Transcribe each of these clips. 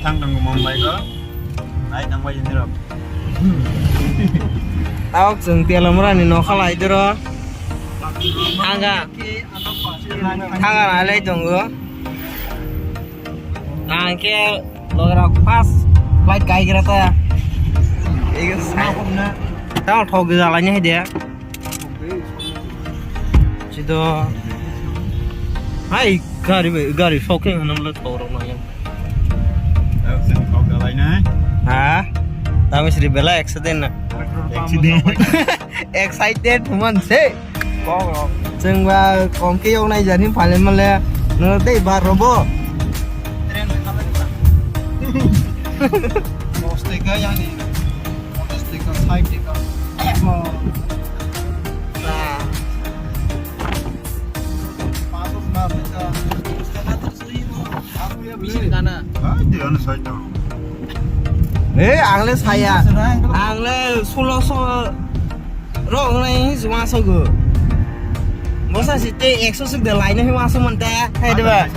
thằng đừng mong mày đó đấy thằng quay như được tao dừng tiền làm ra thì nó không lại được thang lại lấy chồng nữa kia rồi là pass flight cái kia ta itu tao thâu cái jalannya hay dia situ hai gari shocking hanam le thau rong nang đâu xin có cái này nè hả tao mới bela accident na excited teman sih có chừng và còn cái ông này giờ thì phải lên mà le nó đây bà robot mau stiker yang ni mau stiker type stiker nah masuk na kita aku ya beli sana dia anu saja angle saya angle suloso rong này semua sogo masa sih teh eksos sudah lainnya masuk mentah hay deh pak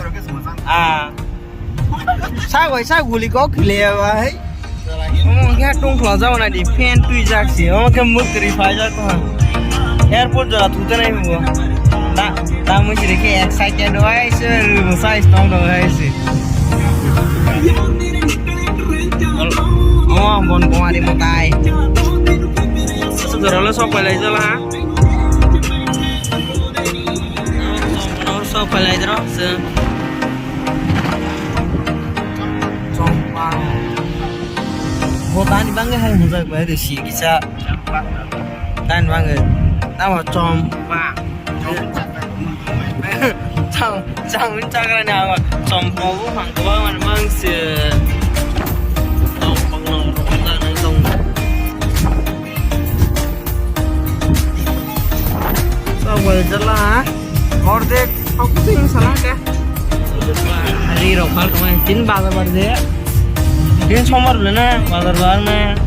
saya guli kok gile pak ngomongnya tung keluar nanti pen tuh jaksi ngomongnya mukri fajar tuh airport jalan tuh nih bu tak mau jadi kayak excited doang sih masa istong doang sih oh bon kemari mutai segera lo sok balik aja lah sok balik aja se sompang botan bangga hal muda balik sih bisa dan bangga nama sompang cang mencakar ni apa sompang bu mangkubang mang se boleh jelas, ordek aku tuh yang salah ya. Hari rokal kemarin, tin bazar berde, tin somar dulu na, bazar na.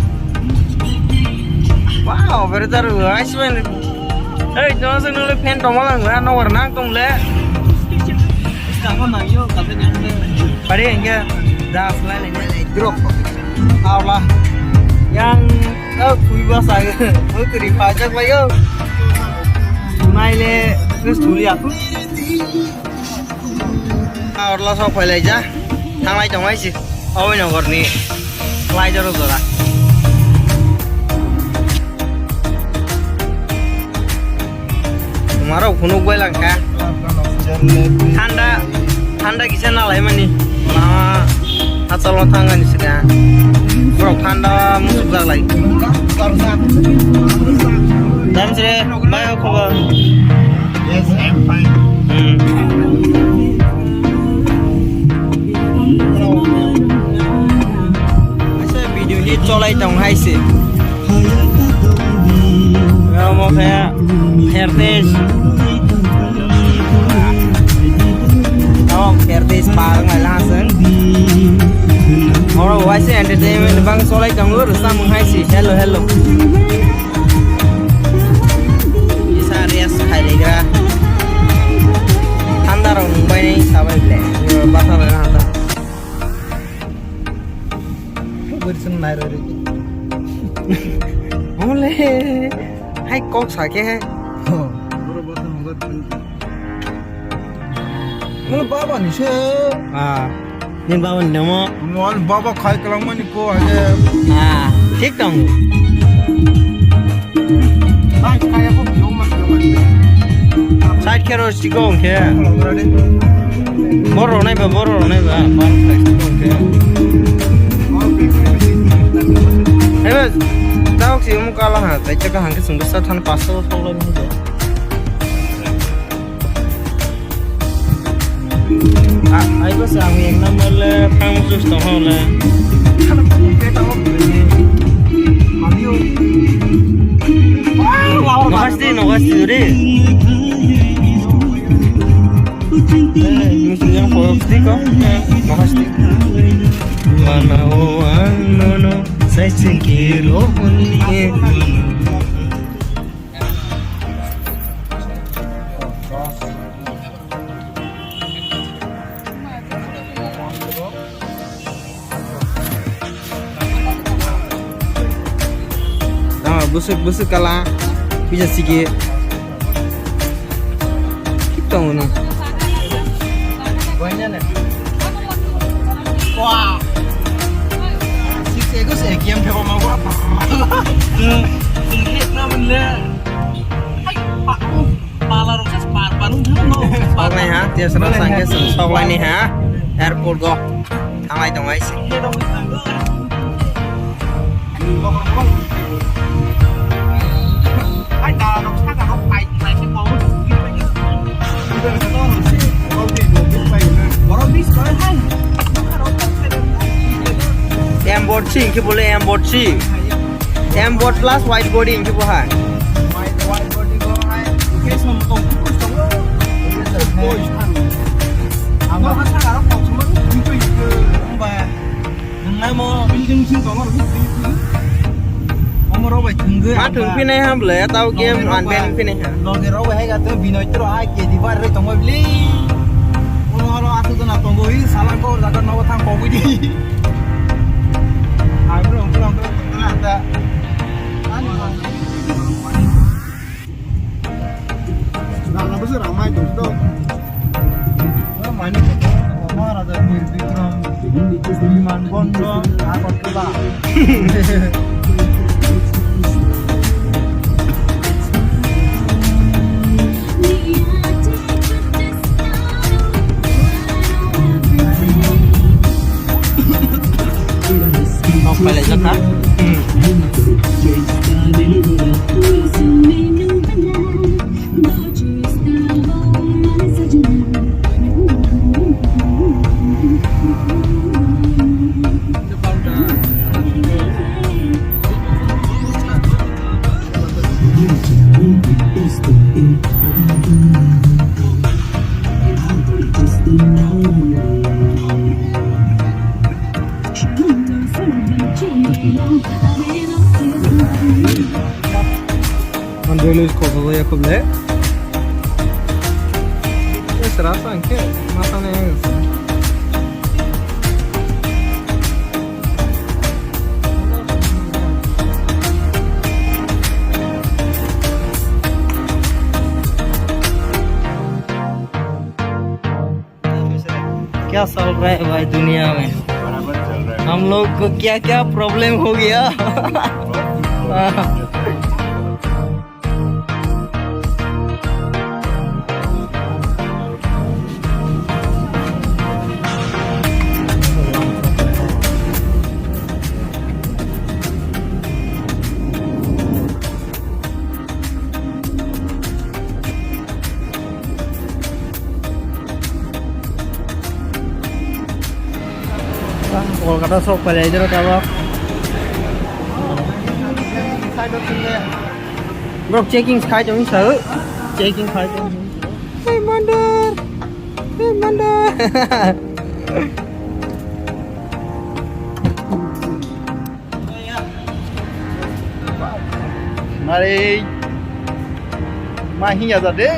Wow, beredar guys, men. Jangan sih nulis pen tomalan, nggak nomor nang tum le. sekarang nang yo katanya Pada enggak, dah selain ini drop. Allah, yang kui bahasa, aku kiri pajak bayo. Maile terus dulu aku orla sok balik aja thang lai chồng ấy gì ôi nó còn nè lai cho rồi là kemarin aku nunggu langka tanda kisah nalai mana nih lama asal lo tangan sih kan bro tanda musuh gak lagi dan sih bayo kabar yes I'm fine masa video ini colai dong hai sih kalau mau kayak heritage heritage parang nggak langsung orang wajib entertainment bang colai dong lu resah menghai sih hello Hailega Tanda rong Mumbai nih sabar beli Bata beli nanda Bersen naik lagi Oleh Hai kok sakit hai Mana baba ni sih Ini bawa ni mau Mana baba khai kelang mana ko aja Cik dong Baik kayak aku biong mas Side carrot stigong ke Boro nai ba baru Hei tahu sih kamu kalah ha tapi cakap hangke sungguh satan pasal soalnya ni Ayo sami yang nama le kamu terus tahu le kalau kamu kita mau beli Mario Nogasti deh musim yang pasti kok Nogasti mana no saya cengkir ini busuk kala bisa sige kita ngono banyak nih wah si sego se game pe mau apa ini namanya pala rokas parung thano pak này hả dia serang sangke sau này hả airport go thang lai tong ai ai ta nó khác là nó bay này sẽ có Ambot sih, kita boleh ambot sih. Ambot plus white body kita boleh. white body go hai cái sông tông cũng sông đó ôi thằng nó khác là nó còn sông nó cũng tùy và ngày mà building xin có mà nó rồi thằng người Mà thường phi này ham lẽ tao game hoàn bên phi này hả? nó cái rồi hay cái từ vì nói cho ai cái đi vào rồi tông beli nó nó ăn từ nào tông beli salah kau dah nó thằng bầu đi ai belum ada Nah, apa sih ramai tuh itu? Ramai nih, kamar ada Vikram, Liman Gondrong, apa kita? Mau balik sana? Andrelus kovalı yapıldı. Sıra sanki masanın yarısı. क्या चल रहा है भाई दुनिया में हम लोग को क्या क्या प्रॉब्लम हो गया Kolkata sok pada aja kalau bro checking khai trong sở checking khai trong hey mandar Mari, mahi aja deh.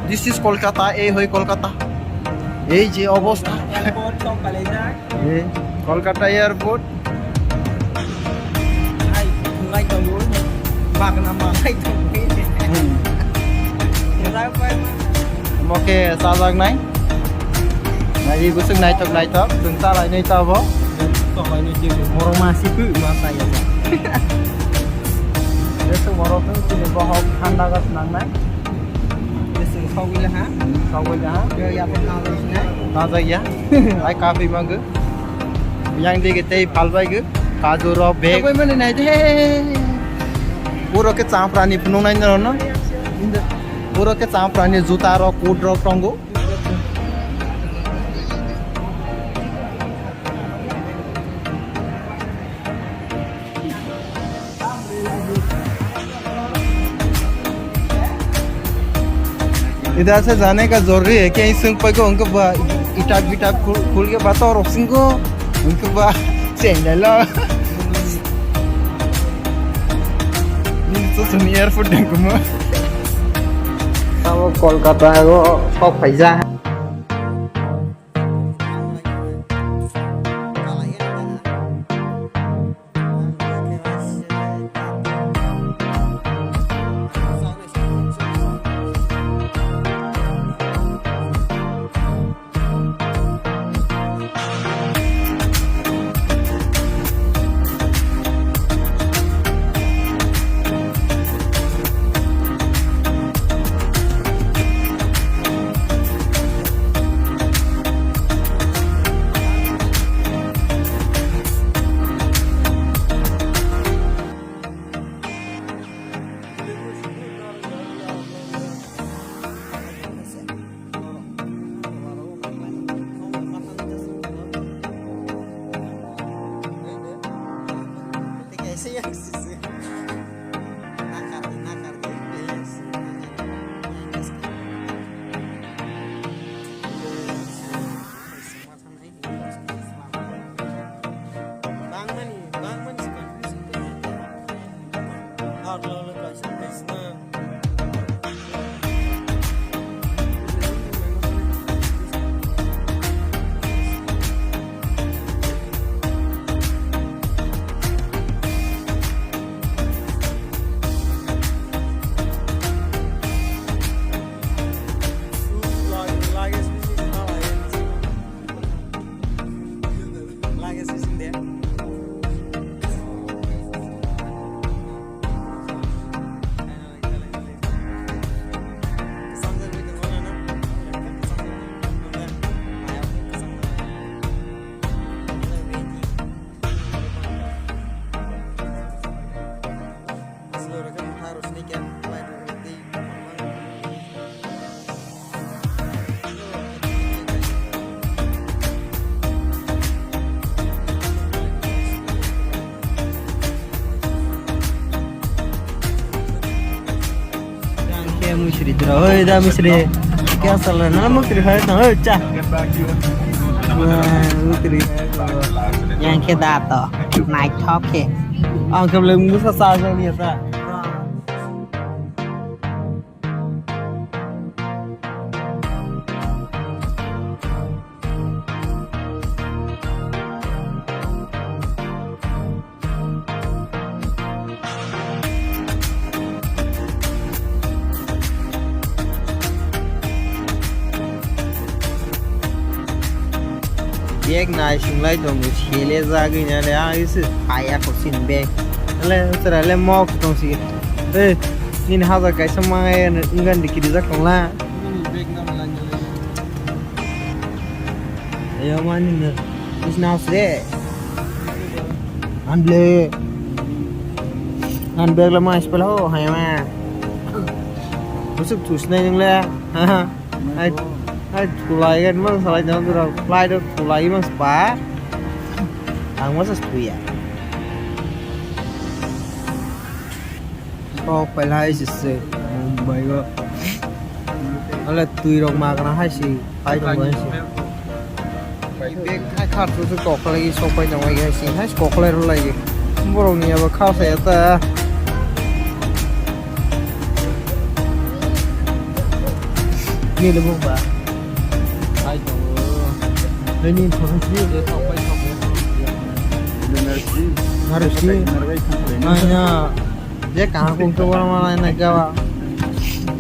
This is Kolkata, এই হই কলকাতা এই যে অবস্থা airport sok pada aja এই Kolkata airport hai ngay trong núi bạc nama ngay trong núi người ta quay মোকে চাজাক নাই নাই গুসুং নাই থক जों চালাই নাই তাবো sok ini juga morong masih bu masa ya এসে মরক চিনি বহক ঠান্ডা গাছ নাং নাই sau khi là hả sau bây giờ giờ ya pun nào rồi nè না যাইয়া আই কাফি মাঙ্গু yang দিকে তেই ফালবাই গু কাজুর বেগ kau mana naik deh পুরো কে চাঁপরানি ফুনুং নাই ন পুরো কে চাঁপরানি জুতা র কোট র টঙ্গো इधर से जाने का जरूरी है क्या इस संग को उनको इटाक बिटाक खुल के बताओ रोसिंग को उनको बा चेंज लो तो सुनिए एयरपोर्ट देखो मैं Kalau Kolkata itu sok aja. ke musri dra oi da musri kya sal na musri hai na oi cha musri yang ke da to nai thok ke ang kam le mu sa sa jang ni sa एक नाइ सिंगलाय दं सेले जागैना ले iso हाया खौसिन बे ले सराले मक दंसि ए निन हाजा गायसा my इंगान दिकिरि जाखंला ayo मानि न इसनावसे anble la mais pala ho hay ma busuk thusnai ningla ha ai tulai kan mang salai jang tu fly tu tulai mang spa ang mas spi ya ko pelai sisse bai go ala tui rong ma kana hai si hai dong bai si bai bek hai khat tu ko ko lagi so pai dong ai si hai ko ko lai ro lai borong ni ba khao se ta ni le bông ba ai đâu đây nhìn thằng kia để thằng quay thằng này nha dia kah kung tu orang mana nak gawa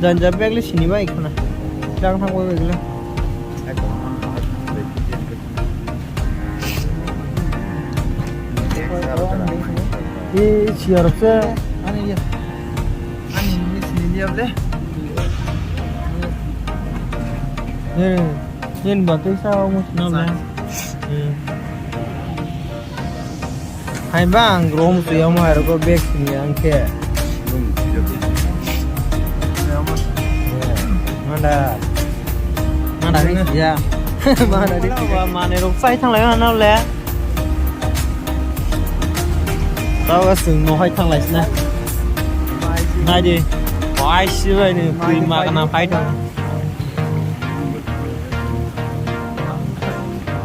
dan jabek le sini baik na jangan thang baik le siapa se ani dia ni sini dia le nhìn bảo cái sao một năm này hai bang rom tu yang mau aku beg ni angke mana ni ya mana ni mana rong sai thang lai mana le tao có sừng nó hai thang lai nè này đi có ai xí vậy nè tùy mà cái nào phải thằng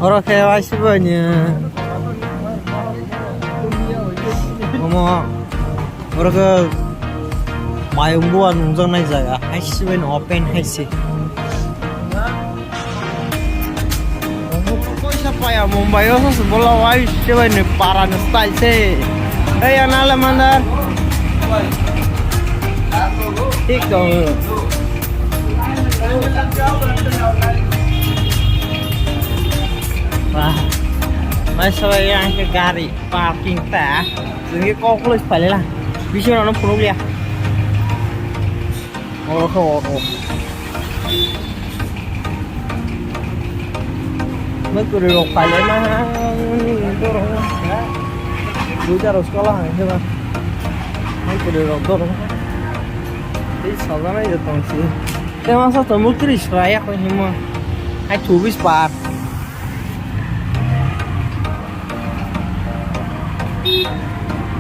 그렇게 하시더니 어머 그렇게 마용부한 운전하자가 하시면 오pen 하시 siapa Mumbai itu sebelah wai siapa ini paran style sih anak mandar tik dong wah masa yang ke gari parking ta jadi kok lu balik lah bisa nonton pro ya oh mất cái đồ phải lấy mà dorong ya belajar harus sekolah ya bang mất cái đồ dorong ini salah aja tuh sih saya masa temu kris raya kok ini mah hai chubis par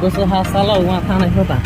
Dosa hasala uma thana hota